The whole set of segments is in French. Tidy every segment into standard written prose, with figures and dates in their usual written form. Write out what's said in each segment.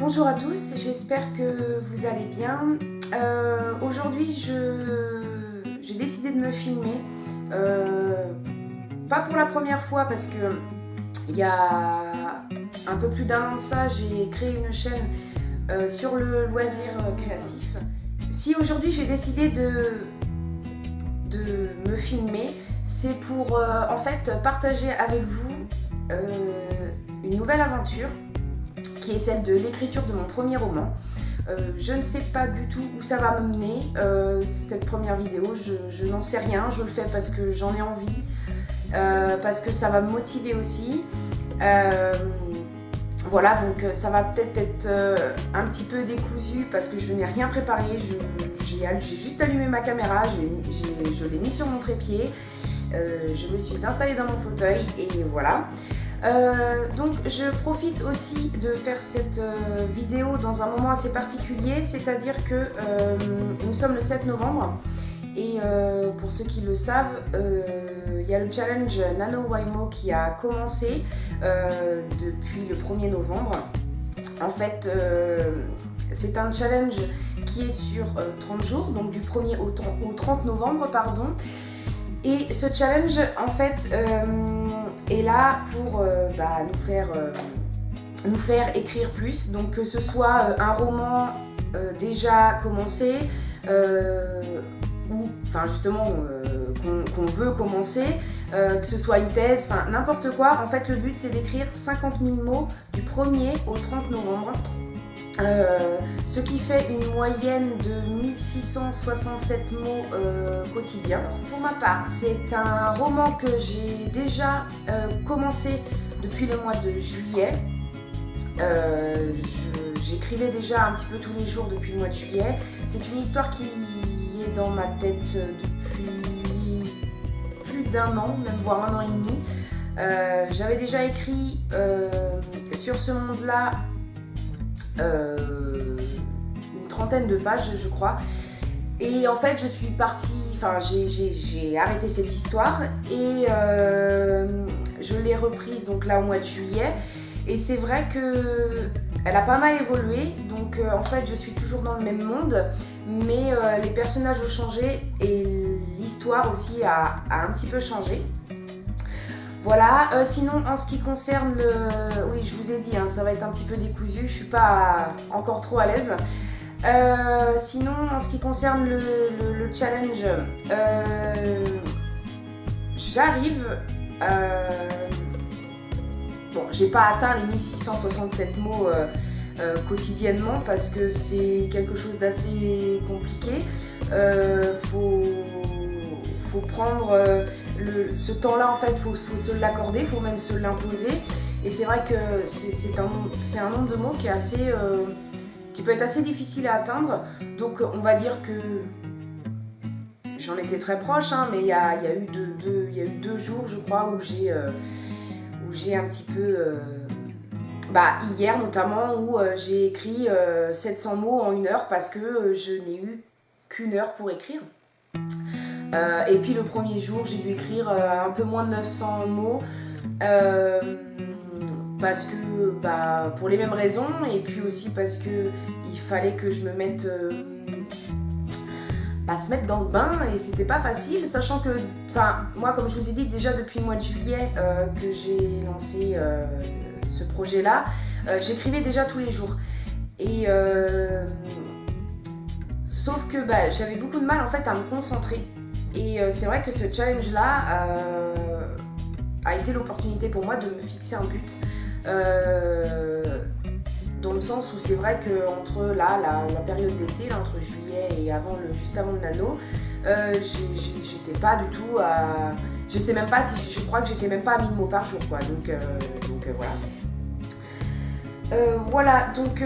Bonjour à tous, j'espère que vous allez bien. Aujourd'hui, j'ai décidé de me filmer. Pas pour la première fois parce que il y a un peu plus d'un an de ça, j'ai créé une chaîne sur le loisir créatif. Si aujourd'hui j'ai décidé de me filmer, c'est pour en fait partager avec vous une nouvelle aventure qui est celle de l'écriture de mon premier roman. Je ne sais pas du tout où ça va me mener, cette première vidéo, je n'en sais rien, je le fais parce que j'en ai envie, parce que ça va me motiver aussi. Voilà, donc ça va peut-être être un petit peu décousu parce que je n'ai rien préparé, j'ai juste allumé ma caméra, je l'ai mis sur mon trépied, je me suis installée dans mon fauteuil et voilà. Donc je profite aussi de faire cette vidéo dans un moment assez particulier, c'est-à-dire que nous sommes le 7 novembre et pour ceux qui le savent, il y a le challenge NaNoWriMo qui a commencé depuis le 1er novembre. En fait, c'est un challenge qui est sur 30 jours, donc du 1er au 30 novembre, pardon. Et ce challenge, en fait, est là pour nous faire écrire plus. Donc que ce soit un roman déjà commencé, ou enfin justement qu'on veut commencer, que ce soit une thèse, enfin n'importe quoi. En fait, le but c'est d'écrire 50 000 mots du 1er au 30 novembre. Ce qui fait une moyenne de 1667 mots quotidiens. Pour ma part, c'est un roman que j'ai déjà commencé depuis le mois de juillet. J'écrivais déjà un petit peu tous les jours depuis le mois de juillet. C'est une histoire qui est dans ma tête depuis plus d'un an, même voire un an et demi. J'avais déjà écrit sur ce monde-là une trentaine de pages, je crois. Et en fait, je suis partie, enfin, j'ai arrêté cette histoire et je l'ai reprise donc là au mois de juillet. Et c'est vrai que elle a pas mal évolué, donc en fait, je suis toujours dans le même monde, mais les personnages ont changé et l'histoire aussi a un petit peu changé. Voilà, sinon en ce qui concerne le... Oui, je vous ai dit, hein, ça va être un petit peu décousu, je suis pas encore trop à l'aise. Sinon, en ce qui concerne le challenge, j'arrive... Bon, j'ai pas atteint les 1667 mots quotidiennement parce que c'est quelque chose d'assez compliqué. Faut prendre ce temps-là, en fait, faut se l'accorder, faut même se l'imposer. Et c'est vrai que c'est un nombre de mots qui est assez, qui peut être assez difficile à atteindre. Donc on va dire que j'en étais très proche, hein, mais il y a eu deux jours, je crois, où j'ai un petit peu... hier notamment, où j'ai écrit 700 mots en 1 heure parce que je n'ai eu qu'1 heure pour écrire. Et puis le premier jour, j'ai dû écrire un peu moins de 900 mots parce que, pour les mêmes raisons, et puis aussi parce que il fallait que je me mette, se mettre dans le bain, et c'était pas facile, sachant que, moi, comme je vous ai dit déjà depuis le mois de juillet que j'ai lancé ce projet-là, j'écrivais déjà tous les jours. Et sauf que j'avais beaucoup de mal en fait à me concentrer. Et c'est vrai que ce challenge-là a été l'opportunité pour moi de me fixer un but. Dans le sens où c'est vrai qu'entre la période d'été, entre juillet et juste avant le nano, j'étais pas du tout à... Je sais même pas si... Je crois que j'étais même pas à 1000 mots par jour, quoi. Donc voilà. Voilà, donc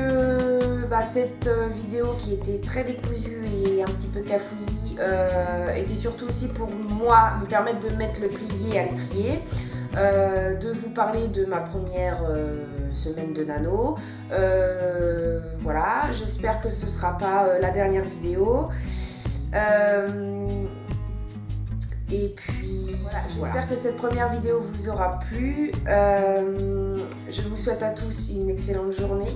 cette vidéo qui était très décousue et un petit peu cafouillie était surtout aussi pour moi me permettre de mettre le plié à l'étrier, de vous parler de ma première semaine de nano. Voilà, j'espère que ce ne sera pas la dernière vidéo. Et puis voilà, j'espère que cette première vidéo vous aura plu. Je vous souhaite à tous une excellente journée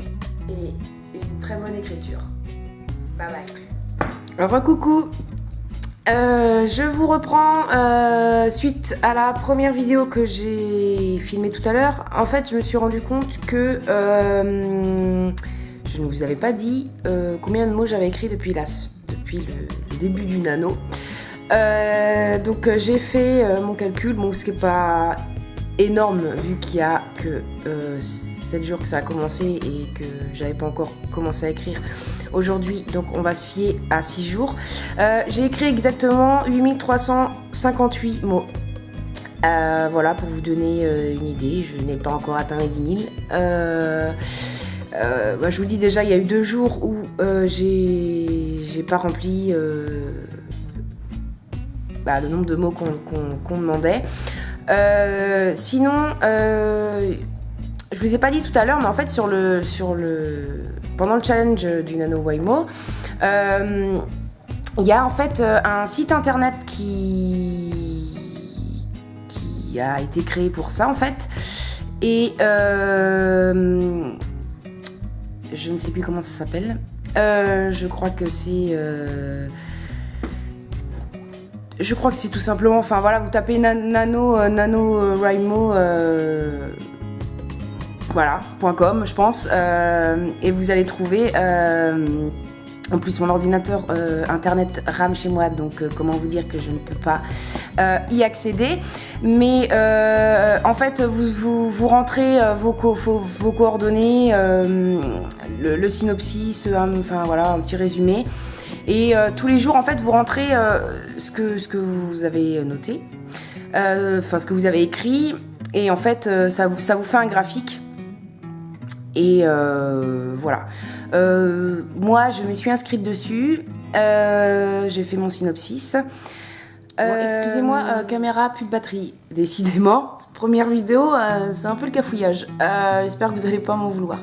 et une très bonne écriture. Bye bye. Recoucou. Je vous reprends suite à la première vidéo que j'ai filmée tout à l'heure. En fait, je me suis rendu compte que je ne vous avais pas dit combien de mots j'avais écrit depuis le début du nano. Donc j'ai fait mon calcul, bon, ce qui n'est pas énorme vu qu'il y a que 7 jours que ça a commencé et que j'avais pas encore commencé à écrire aujourd'hui, donc on va se fier à 6 jours. J'ai écrit exactement 8358 mots. Voilà, pour vous donner une idée, je n'ai pas encore atteint les 10 000. Je vous dis déjà, il y a eu 2 jours où j'ai pas rempli le nombre de mots qu'on demandait. Sinon, je vous ai pas dit tout à l'heure, mais en fait pendant le challenge du Nano Waymo, il y a en fait un site internet qui a été créé pour ça en fait, et je ne sais plus comment ça s'appelle. Je crois que c'est tout simplement, enfin voilà, vous tapez Nano Waymo voilà, .com je pense, et vous allez trouver, en plus mon ordinateur internet rame chez moi, donc comment vous dire que je ne peux pas y accéder, mais en fait vous rentrez vos coordonnées, le synopsis, enfin voilà, un petit résumé, et tous les jours en fait vous rentrez ce que vous avez noté, ce que vous avez écrit, et en fait ça vous fait un graphique. Et voilà. Moi, je me suis inscrite dessus. J'ai fait mon synopsis. Excusez-moi, caméra, plus de batterie. Décidément, cette première vidéo, c'est un peu le cafouillage. J'espère que vous n'allez pas m'en vouloir.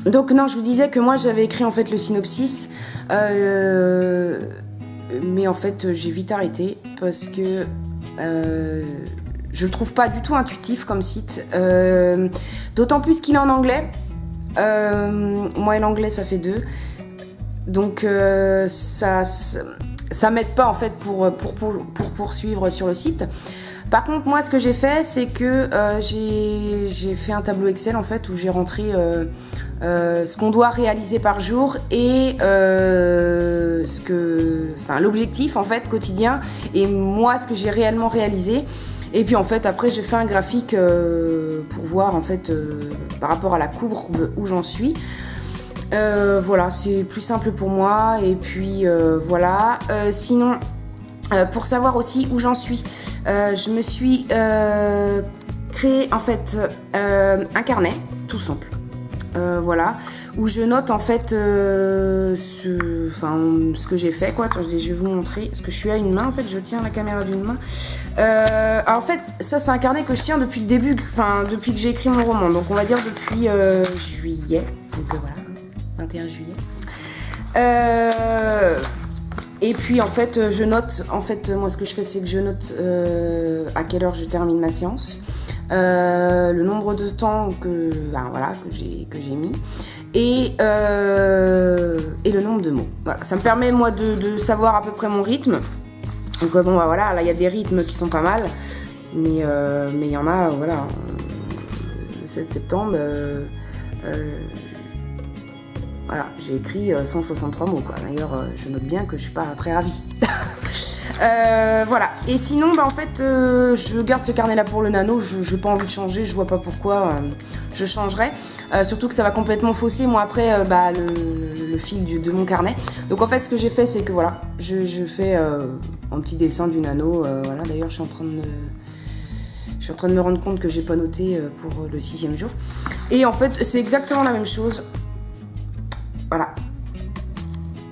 Donc non, je vous disais que moi, j'avais écrit en fait le synopsis. Mais en fait, j'ai vite arrêté parce que... je le trouve pas du tout intuitif comme site, d'autant plus qu'il est en anglais. Moi et l'anglais ça fait 2, donc ça m'aide pas en fait pour poursuivre sur le site. Par contre, moi ce que j'ai fait, c'est que j'ai fait un tableau Excel en fait où j'ai rentré ce qu'on doit réaliser par jour et l'objectif en fait quotidien, et moi ce que j'ai réellement réalisé. Et puis en fait après j'ai fait un graphique pour voir en fait par rapport à la courbe où j'en suis. Voilà, c'est plus simple pour moi, et puis voilà. Sinon, pour savoir aussi où j'en suis, je me suis créé en fait un carnet tout simple. Voilà, où je note en fait ce que j'ai fait, quoi. Attends, je vais vous montrer, parce que je suis à une main en fait, je tiens la caméra d'une main. Alors en fait, ça c'est un carnet que je tiens depuis le début, depuis que j'ai écrit mon roman, donc on va dire depuis juillet, donc voilà, 21 juillet. Et puis en fait, je note, en fait, moi ce que je fais, c'est que je note à quelle heure je termine ma séance. Le nombre de temps que j'ai mis, et le nombre de mots. Voilà, ça me permet moi de savoir à peu près mon rythme. Donc bon voilà, là il y a des rythmes qui sont pas mal, mais il y en a, voilà, le 7 septembre, voilà, j'ai écrit 163 mots, quoi. D'ailleurs, je note bien que je suis pas très ravie. Voilà, et sinon en fait je garde ce carnet là pour le nano, je n'ai pas envie de changer, je vois pas pourquoi je changerais, surtout que ça va complètement fausser moi après le fil de mon carnet. Donc en fait ce que j'ai fait, c'est que voilà, je fais un petit dessin du nano, voilà. D'ailleurs je suis en train de me rendre compte que j'ai pas noté pour le 6e jour, et en fait c'est exactement la même chose, voilà.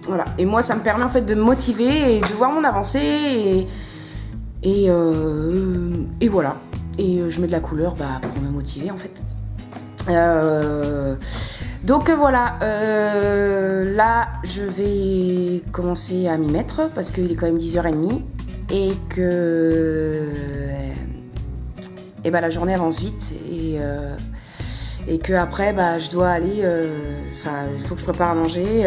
Voilà, et moi ça me permet en fait de me motiver et de voir mon avancée, et voilà, et je mets de la couleur pour me motiver en fait. Donc voilà, là je vais commencer à m'y mettre parce qu'il est quand même 10h30 et que la journée avance vite, et et que après je dois aller, il faut que je prépare à manger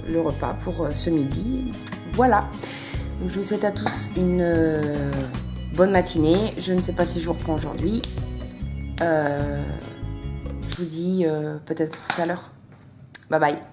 le repas pour ce midi. Voilà. Donc, je vous souhaite à tous une bonne matinée. Je ne sais pas si je vous reprends aujourd'hui. Je vous dis peut-être tout à l'heure. Bye bye.